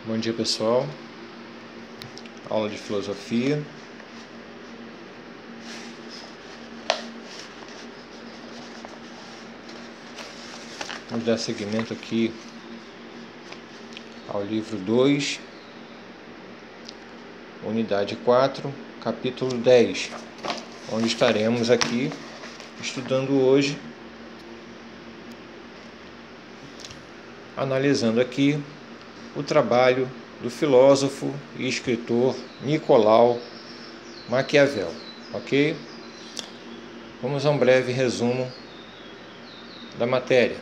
Bom dia, pessoal. Aula de filosofia. Vamos dar seguimento aqui ao livro 2, unidade 4, capítulo 10, onde estaremos aqui estudando hoje, analisando aqui o trabalho do filósofo e escritor Nicolau Maquiavel, ok? Vamos a um breve resumo da matéria.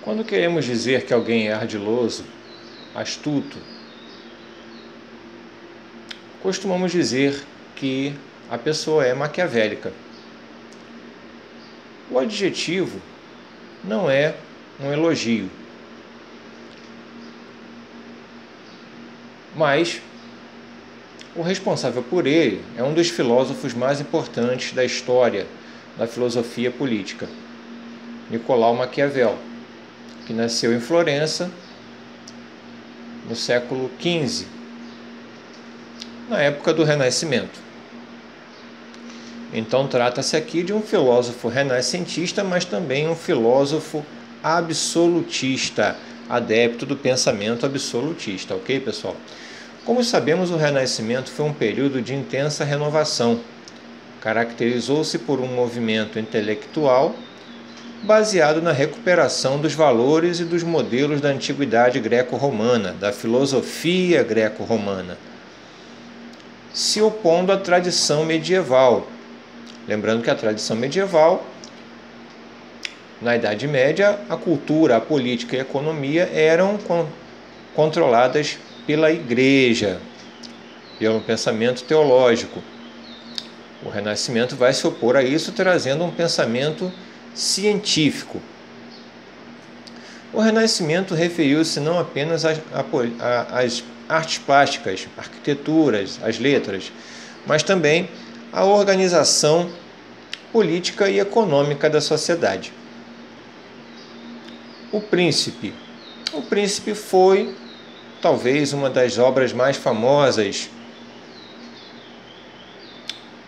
Quando queremos dizer que alguém é ardiloso, astuto, costumamos dizer que a pessoa é maquiavélica. O adjetivo não é um elogio, mas o responsável por ele é um dos filósofos mais importantes da história da filosofia política, Nicolau Maquiavel, que nasceu em Florença no século XV, na época do Renascimento. Então trata-se aqui de um filósofo renascentista, mas também um filósofo absolutista, adepto do pensamento absolutista, ok, pessoal? Como sabemos, o Renascimento foi um período de intensa renovação. Caracterizou-se por um movimento intelectual baseado na recuperação dos valores e dos modelos da antiguidade greco-romana, da filosofia greco-romana, se opondo à tradição medieval. Lembrando que a tradição medieval, na Idade Média, a cultura, a política e a economia eram controladas pela Igreja, pelo pensamento teológico. O Renascimento vai se opor a isso, trazendo um pensamento científico. O Renascimento referiu-se não apenas às artes plásticas, arquiteturas, as letras, mas também à organização política e econômica da sociedade. O Príncipe foi talvez uma das obras mais famosas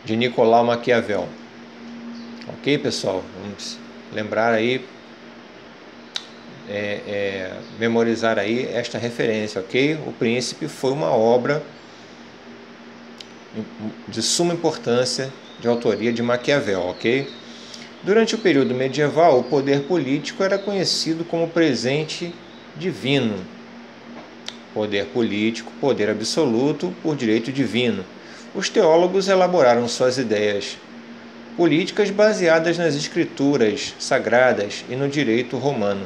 de Nicolau Maquiavel. Ok, pessoal? Vamos lembrar aí, memorizar aí esta referência, ok? O Príncipe foi uma obra de suma importância de autoria de Maquiavel, ok? Durante o período medieval, o poder político era conhecido como presente divino. Poder político, poder absoluto por direito divino. Os teólogos elaboraram suas ideias políticas baseadas nas escrituras sagradas e no direito romano.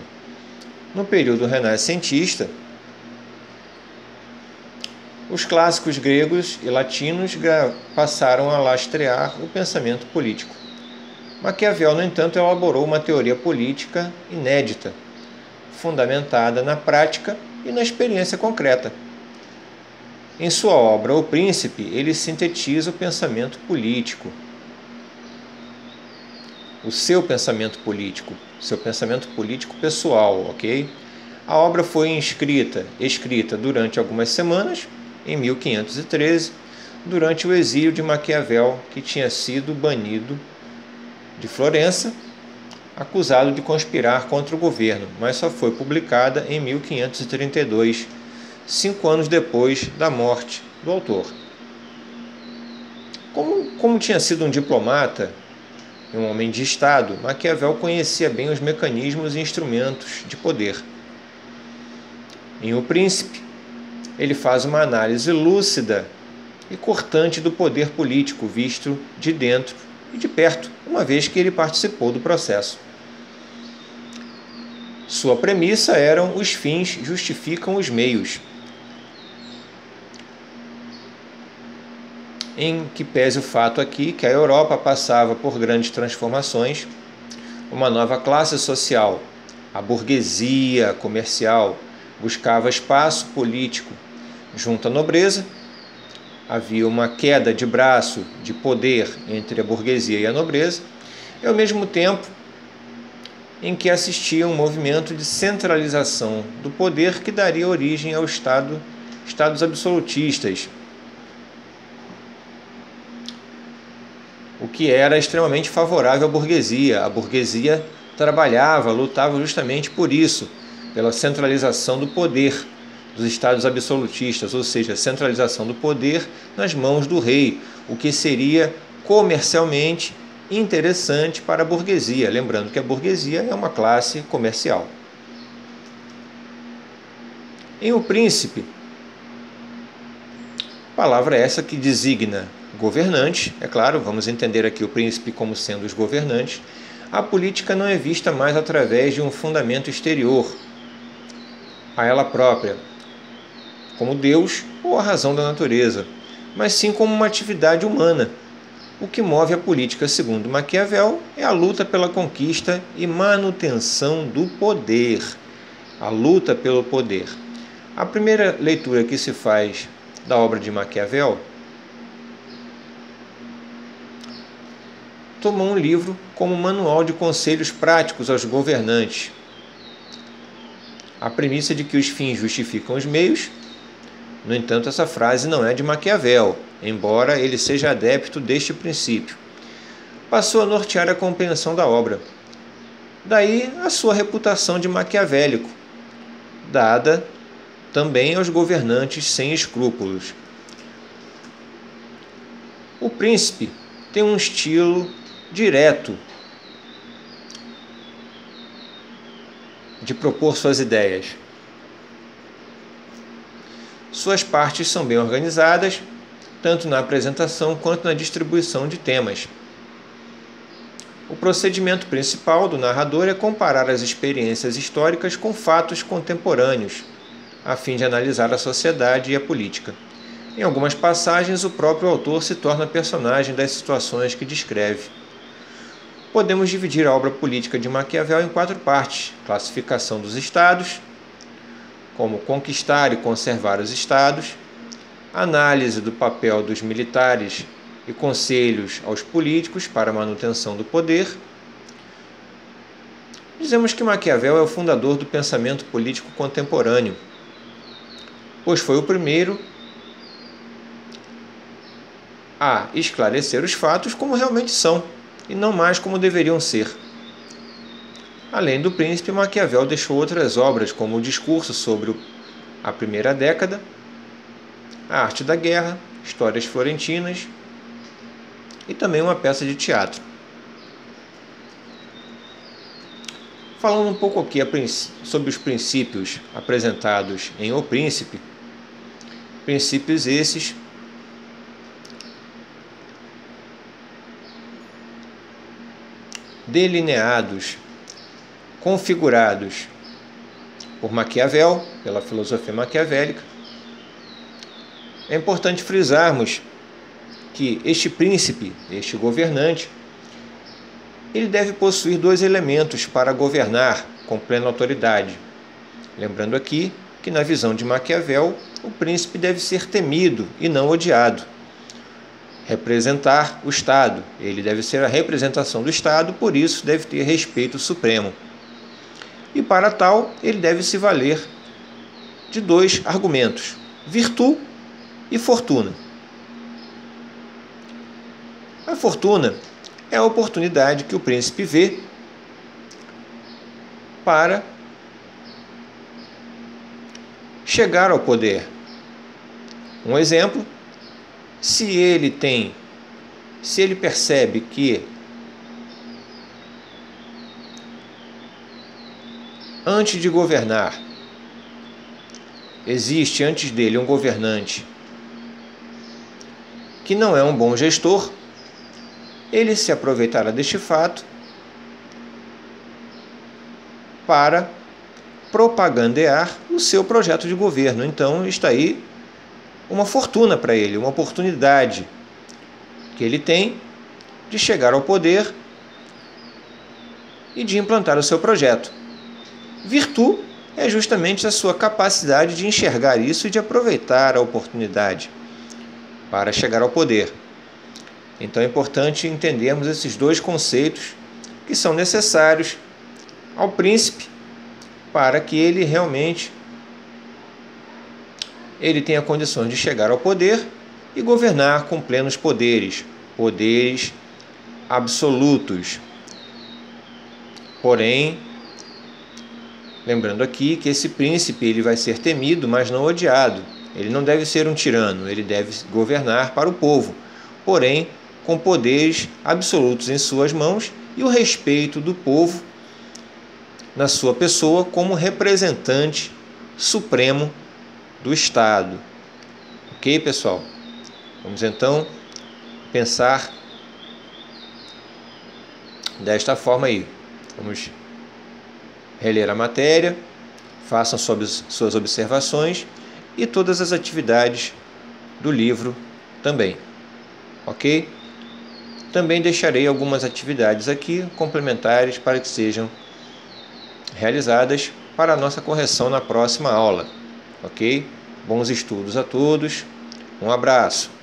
No período renascentista, os clássicos gregos e latinos passaram a lastrear o pensamento político. Maquiavel, no entanto, elaborou uma teoria política inédita, fundamentada na prática e na experiência concreta. Em sua obra O Príncipe, ele sintetiza o pensamento político, o seu pensamento político pessoal, ok? A obra foi escrita durante algumas semanas, em 1513, durante o exílio de Maquiavel, que tinha sido banido de Florença, acusado de conspirar contra o governo, mas só foi publicada em 1532, 5 anos depois da morte do autor. Como tinha sido um diplomata e um homem de Estado, Maquiavel conhecia bem os mecanismos e instrumentos de poder. Em O Príncipe, ele faz uma análise lúcida e cortante do poder político visto de dentro e de perto, uma vez que ele participou do processo. Sua premissa eram: os fins justificam os meios. Em que pese o fato aqui que a Europa passava por grandes transformações, uma nova classe social, a burguesia comercial, buscava espaço político junto à nobreza. Havia uma queda de braço de poder entre a burguesia e a nobreza, e ao mesmo tempo em que assistia um movimento de centralização do poder que daria origem ao estados absolutistas, o que era extremamente favorável à burguesia. A burguesia trabalhava, lutava justamente por isso, pela centralização do poder dos estados absolutistas, ou seja, a centralização do poder nas mãos do rei, o que seria comercialmente interessante para a burguesia, lembrando que a burguesia é uma classe comercial. Em O Príncipe, palavra essa que designa governante, é claro, vamos entender aqui o príncipe como sendo os governantes, a política não é vista mais através de um fundamento exterior a ela própria, como Deus ou a razão da natureza, mas sim como uma atividade humana. O que move a política, segundo Maquiavel, é a luta pela conquista e manutenção do poder. A luta pelo poder. A primeira leitura que se faz da obra de Maquiavel tomou um livro como manual de conselhos práticos aos governantes. A premissa de que os fins justificam os meios. No entanto, essa frase não é de Maquiavel, embora ele seja adepto deste princípio. Passou a nortear a compreensão da obra. Daí a sua reputação de maquiavélico, dada também aos governantes sem escrúpulos. O Príncipe tem um estilo direto de propor suas ideias. Suas partes são bem organizadas, tanto na apresentação quanto na distribuição de temas. O procedimento principal do narrador é comparar as experiências históricas com fatos contemporâneos, a fim de analisar a sociedade e a política. Em algumas passagens, o próprio autor se torna personagem das situações que descreve. Podemos dividir a obra política de Maquiavel em 4 partes: classificação dos estados, como conquistar e conservar os estados, análise do papel dos militares e conselhos aos políticos para a manutenção do poder. Dizemos que Maquiavel é o fundador do pensamento político contemporâneo, pois foi o primeiro a esclarecer os fatos como realmente são, e não mais como deveriam ser. Além do Príncipe, Maquiavel deixou outras obras, como o Discurso sobre a Primeira Década, A Arte da Guerra, Histórias Florentinas e também uma peça de teatro. Falando um pouco aqui sobre os princípios apresentados em O Príncipe, princípios esses delineados, configurados por Maquiavel, pela filosofia maquiavélica. É importante frisarmos que este príncipe, este governante, ele deve possuir 2 elementos para governar com plena autoridade. Lembrando aqui que, na visão de Maquiavel, o príncipe deve ser temido e não odiado. Representar o Estado, ele deve ser a representação do Estado, por isso deve ter respeito supremo. E para tal, ele deve se valer de 2 argumentos: virtude e fortuna. A fortuna é a oportunidade que o príncipe vê para chegar ao poder. Um exemplo: se ele percebe que antes de governar, existe antes dele um governante que não é um bom gestor, ele se aproveitará deste fato para propagandear o seu projeto de governo. Então está aí uma fortuna para ele, uma oportunidade que ele tem de chegar ao poder e de implantar o seu projeto. Virtude é justamente a sua capacidade de enxergar isso e de aproveitar a oportunidade para chegar ao poder. Então é importante entendermos esses dois conceitos que são necessários ao príncipe para que ele realmente tenha condições de chegar ao poder e governar com plenos poderes, poderes absolutos. Porém, lembrando aqui que esse príncipe ele vai ser temido, mas não odiado. Ele não deve ser um tirano, ele deve governar para o povo, porém com poderes absolutos em suas mãos e o respeito do povo na sua pessoa como representante supremo do Estado. Ok, pessoal? Vamos então pensar desta forma aí. Vamos reler a matéria, façam suas observações e todas as atividades do livro também. Ok? Também deixarei algumas atividades aqui complementares para que sejam realizadas para a nossa correção na próxima aula. Ok? Bons estudos a todos. Um abraço.